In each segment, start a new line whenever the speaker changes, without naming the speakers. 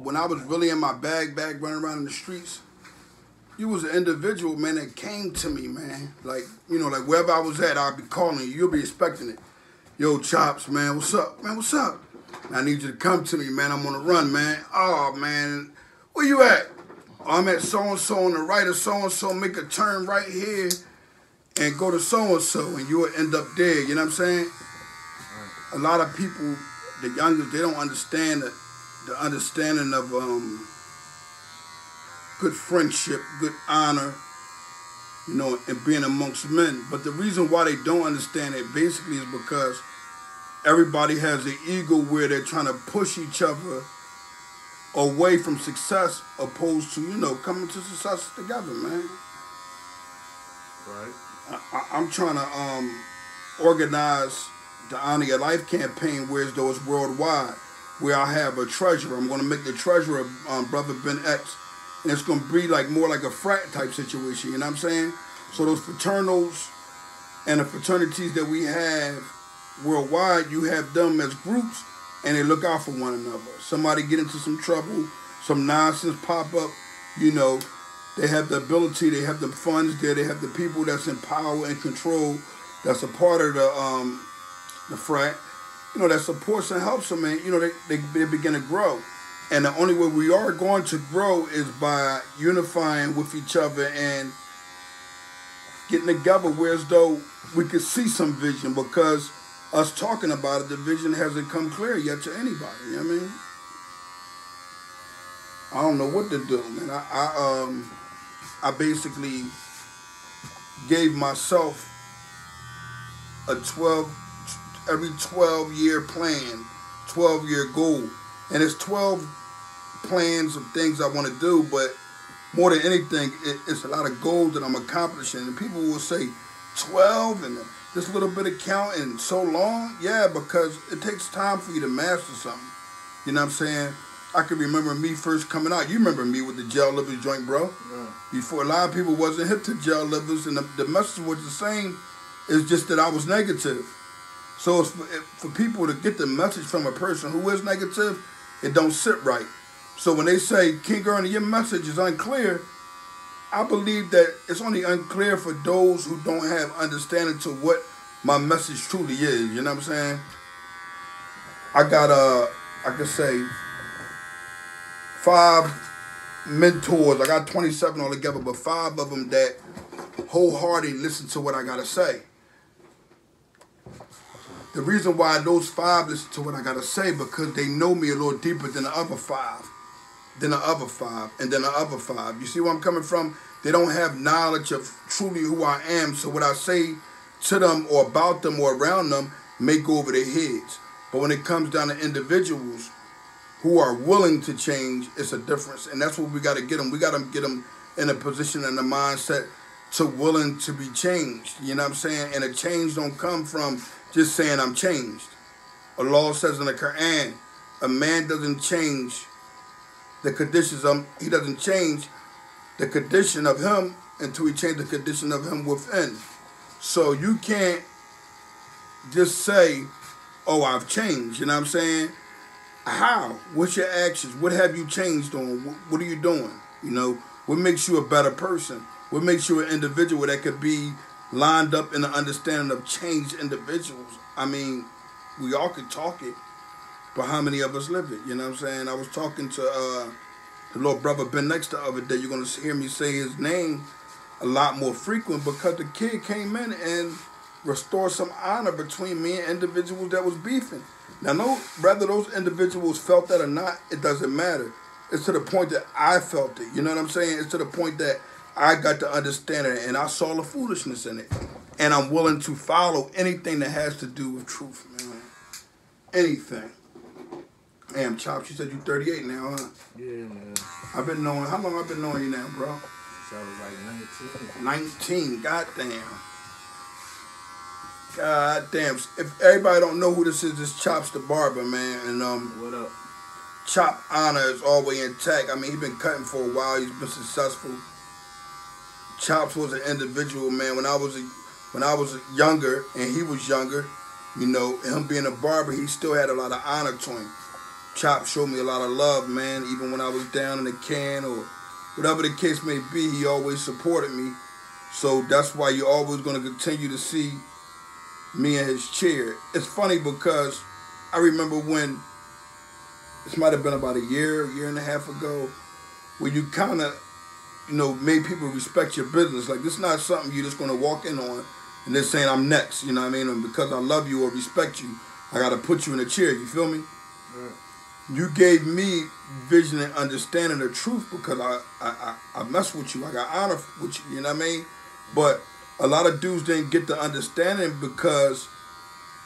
when I was really in my bag running around in the streets, you was an individual, man, that came to me, man. Like, you know, like wherever I was at, I'd be calling you. You'll be expecting it. Yo, Chops, man, what's up? Man, what's up? I need you to come to me, man. I'm on the run, man. Oh, man, where you at? Oh, I'm at so-and-so on the right of so-and-so. Make a turn right here and go to so-and-so, and you will end up there. You know what I'm saying? A lot of people, the youngest, they don't understand the understanding of good friendship, good honor, you know, and being amongst men. But the reason why they don't understand it basically is because everybody has an ego where they're trying to push each other away from success opposed to, you know, coming to success together, man.
Right.
I'm trying to organize the Honor Your Life campaign, whereas though it's worldwide, where I have a treasurer. I'm going to make the treasurer Brother Ben X, and it's going to be like more like a frat type situation, you know what I'm saying? So those fraternals and the fraternities that we have worldwide, you have them as groups, and they look out for one another. Somebody get into some trouble, some nonsense pop up, you know, they have the ability, they have the funds there, they have the people that's in power and control, that's a part of the frat, you know, that supports and helps them, and, you know, they begin to grow. And the only way we are going to grow is by unifying with each other and getting together, whereas though we could see some vision, because us talking about it, the vision hasn't come clear yet to anybody, you know what I mean? I don't know what to do, man. I basically gave myself a every 12-year plan, 12-year goal. And it's 12 plans of things I want to do, but more than anything, it's a lot of goals that I'm accomplishing. And people will say, 12 and this little bit of counting so long? Yeah, because it takes time for you to master something. You know what I'm saying? I can remember me first coming out. You remember me with the gel livers joint, bro? Yeah. Before, a lot of people wasn't hip to gel livers, and the message was the same. It's just that I was negative. So it's for people to get the message from a person who is negative, it don't sit right. So when they say, Kingearner, your message is unclear, I believe that it's only unclear for those who don't have understanding to what my message truly is. You know what I'm saying? I got, I could say, 5 mentors. I got 27 altogether, but 5 of them that wholeheartedly listen to what I got to say. The reason why those 5 listen to what I got to say, because they know me a little deeper than the other 5. Then the other 5, and then the other 5. You see where I'm coming from? They don't have knowledge of truly who I am, so what I say to them or about them or around them may go over their heads. But when it comes down to individuals who are willing to change, it's a difference. And that's what we got to get them. We got to get them in a position and a mindset to willing to be changed. You know what I'm saying? And a change don't come from just saying I'm changed. Allah says in the Quran, a man doesn't change the conditions of, he doesn't change the condition of him until he changes the condition of him within. So you can't just say, oh, I've changed. You know what I'm saying? How? What's your actions? What have you changed on? What are you doing? You know, what makes you a better person? What makes you an individual that could be lined up in the understanding of changed individuals? I mean, we all could talk it, but how many of us live it? You know what I'm saying? I was talking to the little brother Ben X the other day. You're going to hear me say his name a lot more frequent because the kid came in and restored some honor between me and individuals that was beefing. Now, whether those individuals felt that or not, it doesn't matter. It's to the point that I felt it. You know what I'm saying? It's to the point that I got to understand it, and I saw the foolishness in it. And I'm willing to follow anything that has to do with truth, man. Anything. Damn, Chops, you said you 38 now, huh?
Yeah, man.
I've been knowing, how long I've been knowing you now, bro?
Since I was like
19. 19, goddamn. God damn. If everybody don't know who this is, this Chops the barber, man. And
what up?
Chop honor is always intact. I mean, he's been cutting for a while. He's been successful. Chops was an individual, man. When I was younger and he was younger, you know, him being a barber, he still had a lot of honor to him. Chop showed me a lot of love, man. Even when I was down in the can or whatever the case may be, he always supported me. So that's why you're always going to continue to see me in his chair. It's funny because I remember when, this might have been about a year and a half ago, where you kind of, made people respect your business. Like, this is not something you're just going to walk in on and they're saying, I'm next, you know what I mean? And because I love you or respect you, I got to put you in a chair, you feel me?
Right.
You gave me vision and understanding the truth because I mess with you. I got honor with you, you know what I mean? But a lot of dudes didn't get the understanding because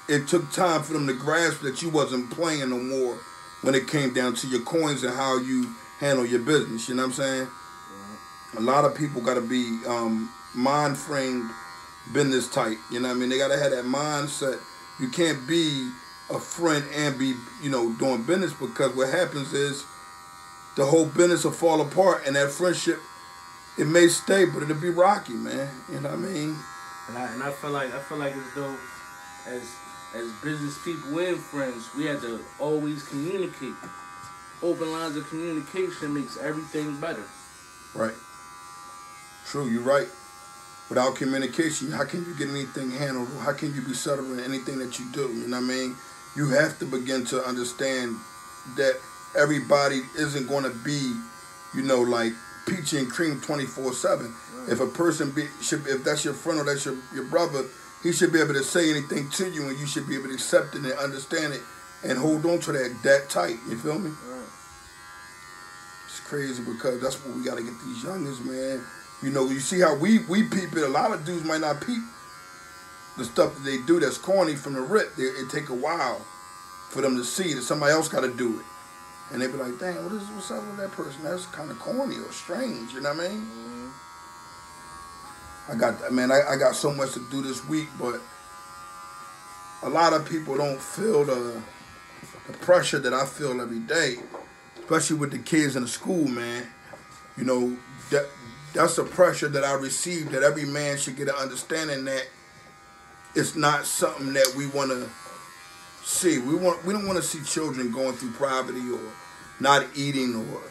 it took time for them to grasp that you wasn't playing no more when it came down to your coins and how you handle your business, you know what I'm saying?
Right.
A lot of people got to be mind framed business tight, you know what I mean? They got to have that mindset. You can't be a friend and be, doing business, because what happens is the whole business will fall apart and that friendship, it may stay, but it'll be rocky, man. You know what I mean?
And I feel like as though as business people and friends, we have to always communicate. Open lines of communication makes everything better.
Right. True, you're right. Without communication, how can you get anything handled? How can you be settled in anything that you do? You know what I mean? You have to begin to understand that everybody isn't going to be, like peachy and cream 24/7. Right. If a person if that's your friend or that's your brother, he should be able to say anything to you, and you should be able to accept it and understand it and hold on to that tight. You feel me?
Right.
It's crazy because that's what we got to get these youngins, man. You see how we peep it. A lot of dudes might not peep the stuff that they do that's corny from the rip. It take a while for them to see that somebody else got to do it. And they be like, dang, what's up with that person? That's kind of corny or strange, you know what I mean? Mm-hmm. I got so much to do this week, but a lot of people don't feel the pressure that I feel every day, especially with the kids in the school, man. That's the pressure that I receive, that every man should get an understanding that it's not something that we want to see. We don't want to see children going through poverty or not eating or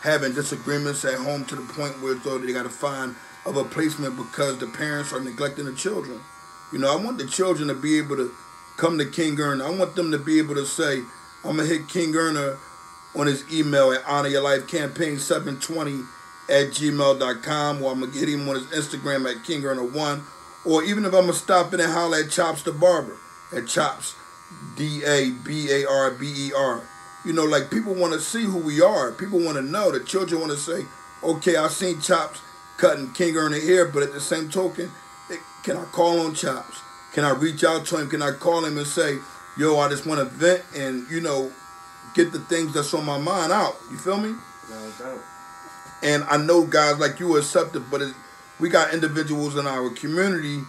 having disagreements at home to the point where they got to find other placement because the parents are neglecting the children. I want the children to be able to come to Kingearner. I want them to be able to say, I'm going to hit Kingearner on his email at honoryourlifecampaign720@gmail.com, or I'm going to get him on his Instagram at Kingearner1, or even if I'm going to stop in and holler at Chops the Barber, at Chops, DABARBER. Like, people want to see who we are. People want to know. The children want to say, okay, I seen Chops cutting Kingearner hair, but at the same token, can I call on Chops? Can I reach out to him? Can I call him and say, yo, I just want to vent and, get the things that's on my mind out. You feel me?
No doubt.
And I know guys like you are accepted, but we got individuals in our community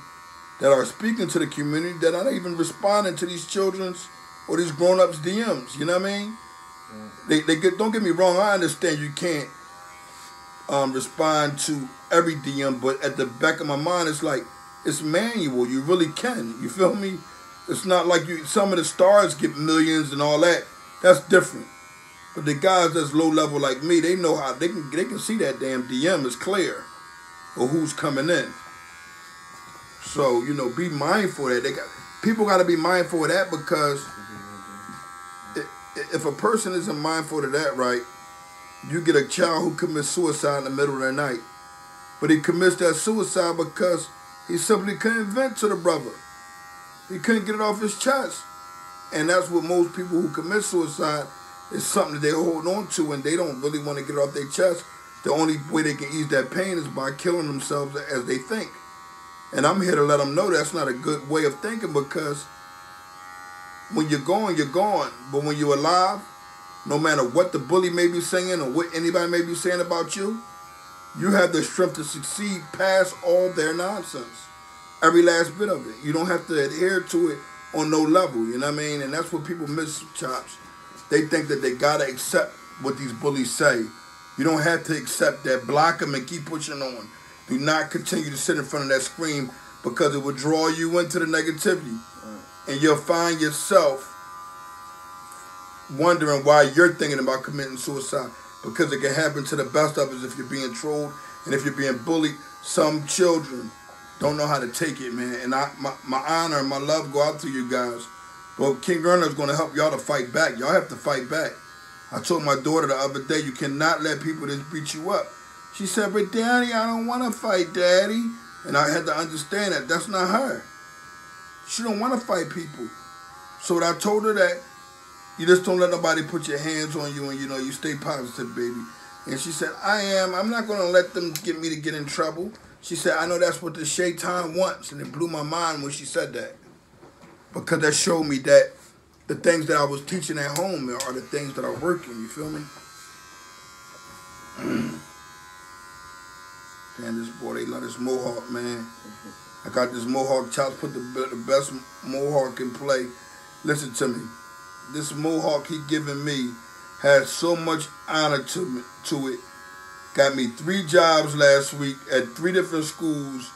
that are speaking to the community that aren't even responding to these children's or these grown-ups' DMs. You know what I mean? Mm. Don't get me wrong. I understand you can't respond to every DM, but at the back of my mind, it's like, it's manual. You really can. You feel me? It's not like some of the stars get millions and all that. That's different. But the guys that's low level like me, they know how they can see that damn DM is clear or who's coming in. So, be mindful of that. People got to be mindful of that, because if a person isn't mindful of that, right, you get a child who commits suicide in the middle of the night. But he commits that suicide because he simply couldn't vent to the brother. He couldn't get it off his chest. And that's what most people who commit suicide, is something that they hold on to and they don't really want to get it off their chest. The only way they can ease that pain is by killing themselves as they think. And I'm here to let them know that's not a good way of thinking, because when you're gone, you're gone. But when you're alive, no matter what the bully may be saying or what anybody may be saying about you, you have the strength to succeed past all their nonsense. Every last bit of it. You don't have to adhere to it on no level, you know what I mean? And that's what people miss, Chops. They think that they gotta accept what these bullies say. You don't have to accept that. Block them and keep pushing on. Do not continue to sit in front of that screen, because it will draw you into the negativity. And you'll find yourself wondering why you're thinking about committing suicide, because it can happen to the best of us if you're being trolled and if you're being bullied. Some children don't know how to take it, man. And my honor and my love go out to you guys. But Kingearner is going to help y'all to fight back. Y'all have to fight back. I told my daughter the other day, you cannot let people just beat you up. She said, but Daddy, I don't want to fight, Daddy. And I had to understand that that's not her. She don't want to fight people. So when I told her that, you just don't let nobody put your hands on you and, you know, you stay positive, baby. And she said, I'm not going to let them get me to get in trouble. She said, I know that's what the shaitan wants. And it blew my mind when she said that. Because that showed me that the things that I was teaching at home are the things that are working. You feel me? Damn, this boy, they love this mohawk, man. I got this mohawk. Chops put the best mohawk in play. Listen to me. This mohawk he giving me has so much honor to it. Got me 3 jobs last week at 3 different schools,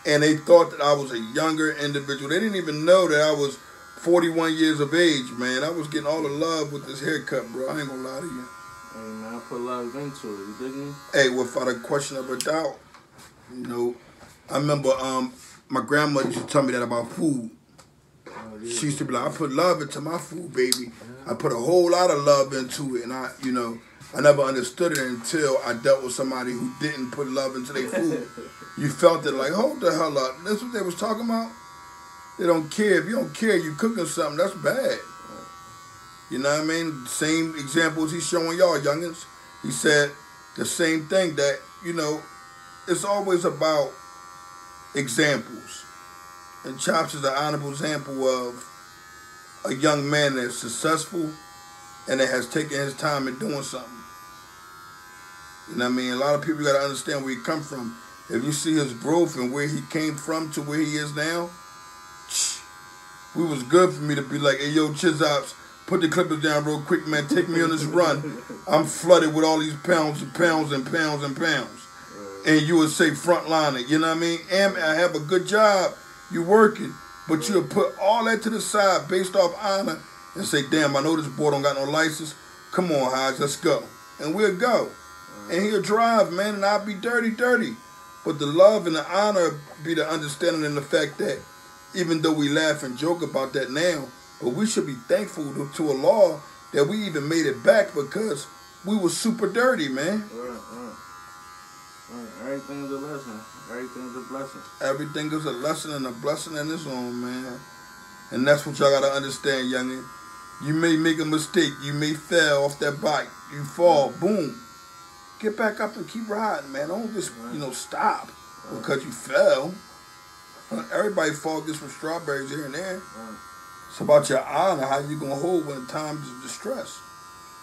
and they thought that I was a younger individual. They didn't even know that I was 41 years of age, man. I was getting all the love with this haircut, bro. I ain't gonna lie to you.
Hey, man, I put love into it. You dig me?
Hey, without a question of a doubt. You know, I remember my grandmother used to tell me that about food. She used to be like, I put love into my food, baby. I put a whole lot of love into it. And I never understood it until I dealt with somebody who didn't put love into their food. You felt it like, hold the hell up. That's what they was talking about? They don't care. If you don't care, you cooking something, that's bad. You know what I mean? Same examples he's showing y'all, youngins. He said the same thing, that, you know, it's always about examples. And Chops is an honorable example of a young man that's successful and that has taken his time in doing something. You know what I mean? A lot of people got to understand where he come from. If you see his growth and where he came from to where he is now, it was good for me to be like, hey, yo, Chizops, put the clippers down real quick, man. Take me on this run. I'm flooded with all these pounds and pounds and pounds and pounds. And you would say frontliner, you know what I mean? And I have a good job. You working, but you'll put all that to the side based off honor and say, damn, I know this boy don't got no license. Come on, Hodge, let's go. And we'll go. And he'll drive, man, and I'll be dirty. But the love and the honor be the understanding and the fact that even though we laugh and joke about that now, but we should be thankful to Allah that we even made it back, because we were super dirty, man.
Everything is a lesson. Everything is a blessing.
Everything is a lesson and a blessing in its own, man. And that's what y'all got to understand, youngin. You may make a mistake. You may fail off that bike. You fall. Boom. Get back up and keep riding, man. Don't just, stop because you fell. Everybody fall, gets some strawberries here and there. It's about your honor, how you going to hold when times of distress.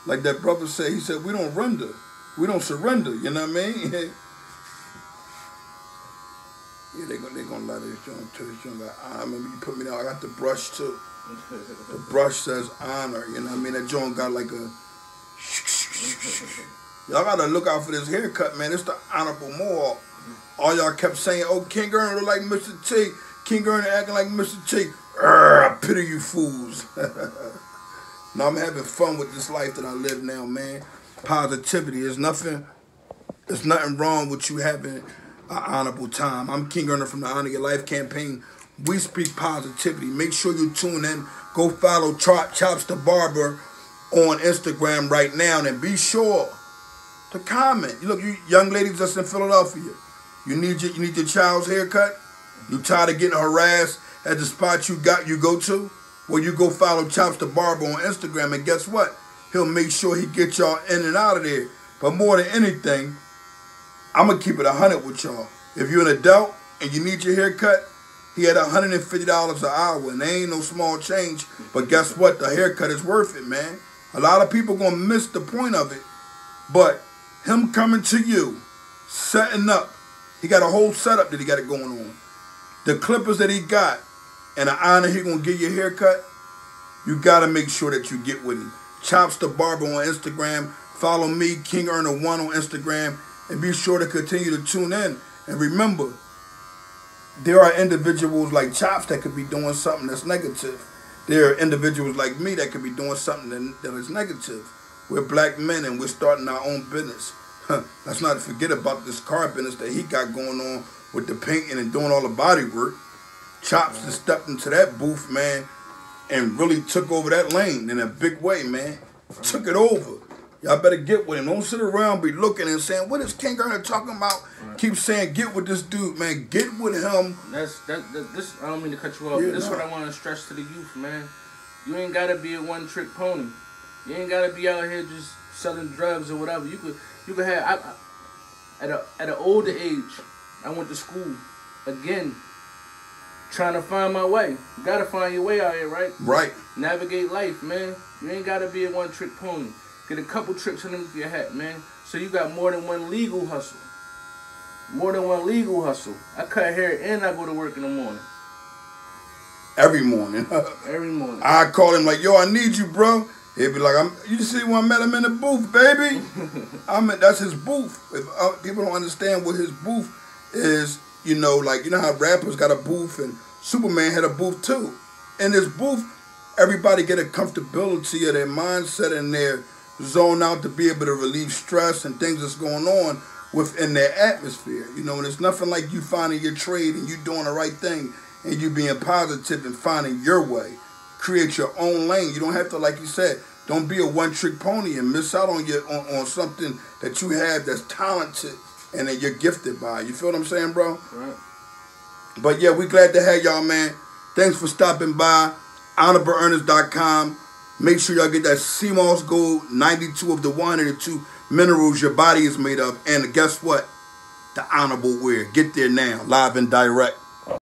Like that brother said, he said, we don't render. We don't surrender. You know what I mean? Yeah, they gonna let this joint too. This joint got honor. Remember you put me down. I got the brush too. The brush says honor. You know what I mean? That joint got like a. Y'all gotta look out for this haircut, man. It's the honorable mohawk. All y'all kept saying, "Oh, Kingearner look like Mr. T. Kingearner acting like Mr. T." I pity you fools. Now I'm having fun with this life that I live now, man. Positivity. There's nothing wrong with you having an honorable time. I'm Kingearner from the Honor Your Life campaign. We speak positivity. Make sure you tune in. Go follow Chops the Barber on Instagram right now, and be sure to comment. Look, you young ladies that's in Philadelphia, you need your child's haircut. You tired of getting harassed at the spot you go to? Well, you go follow Chops the Barber on Instagram, and guess what? He'll make sure he gets y'all in and out of there. But more than anything, I'm going to keep it 100 with y'all. If you're an adult and you need your hair cut, he had $150 an hour, and they ain't no small change. But guess what? The haircut is worth it, man. A lot of people going to miss the point of it. But him coming to you, setting up, he got a whole setup that he got it going on. The clippers that he got, and the honor he going to give you a haircut, you got to make sure that you get with him. Chops the Barber on Instagram. Follow me, Kingearner1 on Instagram. And be sure to continue to tune in. And remember, there are individuals like Chops that could be doing something that's negative. there are individuals like me that could be doing something that is negative. We're black men and we're starting our own business. Let's not forget about this car business that he got going on with the painting and doing all the body work. Chops just stepped into that booth, man, and really took over that lane in a big way, man. Took it over. Y'all better get with him. Don't sit around be looking and saying, what is Kingearner talking about? Right. Keep saying, get with this dude, man. Get with him.
This, I don't mean to cut you off. Yeah, this is what I want to stress to the youth, man. You ain't got to be a one-trick pony. You ain't got to be out here just selling drugs or whatever. You could have, at an older age, I went to school, again, trying to find my way. You got to find your way out here, right?
Right.
Navigate life, man. You ain't got to be a one-trick pony. Get a couple tricks underneath your hat, man. So you got more than one legal hustle. More than one legal hustle. I cut hair and I go to work in the morning.
Every morning.
Every morning.
I call him like, yo, I need you, bro. He'd be like, you see when I met him in the booth, baby? That's his booth. If people don't understand what his booth is, you know how rappers got a booth and Superman had a booth too. In this booth, everybody get a comfortability of their mindset and their zone out to be able to relieve stress and things that's going on within their atmosphere. You know, and it's nothing like you finding your trade and you doing the right thing and you being positive and finding your way. Create your own lane. You don't have to, like you said, don't be a one-trick pony and miss out on something that you have that's talented and that you're gifted by. You feel what I'm saying, bro?
Right.
But yeah, we glad to have y'all, man. Thanks for stopping by. HonorableEarners.com. Make sure y'all get that CMOS Gold, 92 of the 102 minerals your body is made of. And guess what? The honorable wear. Get there now, live and direct.